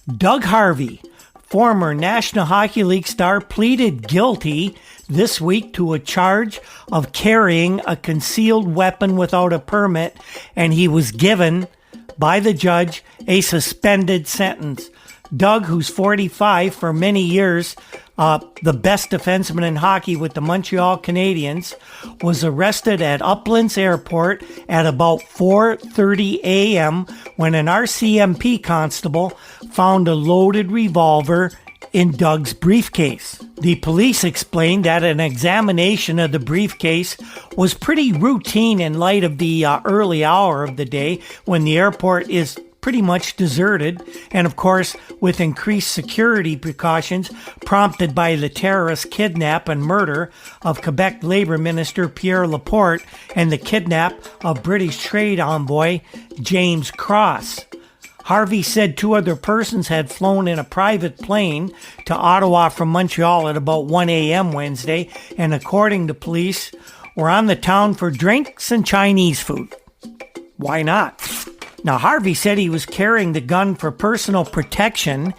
Doug Harvey, former National Hockey League star, pleaded guilty this week to a charge of carrying a concealed weapon without a permit, and he was given by the judge a suspended sentence. Doug, who's 45, for many years the best defenseman in hockey with the Montreal Canadiens, was arrested at Uplands Airport at about 4:30 a.m. when an RCMP constable found a loaded revolver in Doug's briefcase. The police explained that an examination of the briefcase was pretty routine in light of the early hour of the day when the airport is pretty much deserted, and of course with increased security precautions prompted by the terrorist kidnap and murder of Quebec Labour Minister Pierre Laporte and the kidnap of British trade envoy James Cross. Harvey said two other persons had flown in a private plane to Ottawa from Montreal at about 1 a.m. Wednesday, and according to police, were on the town for drinks and Chinese food. Why not? Now, Harvey said he was carrying the gun for personal protection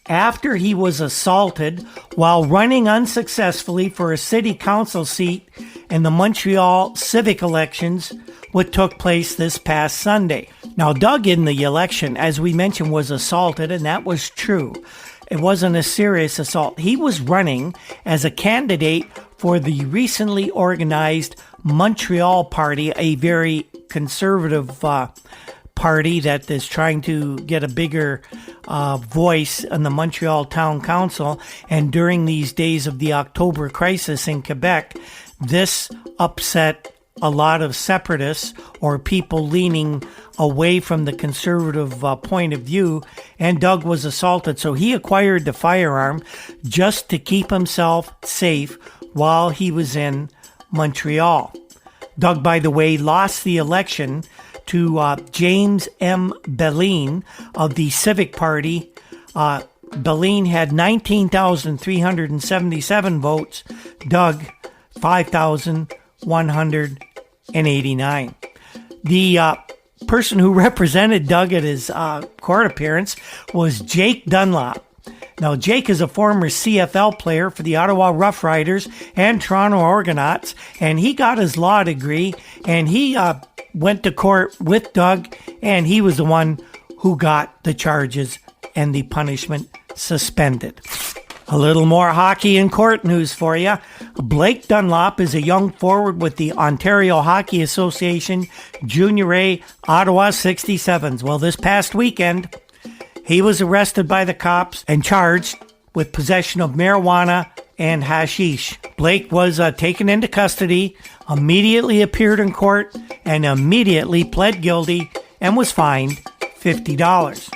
after he was assaulted while running unsuccessfully for a city council seat in the Montreal civic elections, what took place this past Sunday. Now, Doug in the election, as we mentioned, was assaulted, and that was true. It wasn't a serious assault. He was running as a candidate for the recently organized Montreal Party, a very conservative party that is trying to get a bigger voice in the Montreal Town Council. And during these days of the October crisis in Quebec, this upset a lot of separatists or people leaning away from the conservative point of view, and Doug was assaulted. So he acquired the firearm just to keep himself safe while he was in Montreal. Doug, by the way, lost the election to James M. Belin of the Civic Party. Belin had 19,377 votes. Doug, 5,189. The person who represented Doug at his court appearance was Jake Dunlop. Now, Jake is a former CFL player for the Ottawa Rough Riders and Toronto Argonauts, and he got his law degree, and he went to court with Doug, and he was the one who got the charges and the punishment suspended. A little more hockey and court news for you. Blake Dunlop is a young forward with the Ontario Hockey Association Junior A Ottawa 67s. Well, this past weekend, he was arrested by the cops and charged with possession of marijuana and hashish. Blake was taken into custody, immediately appeared in court, and immediately pled guilty and was fined $50.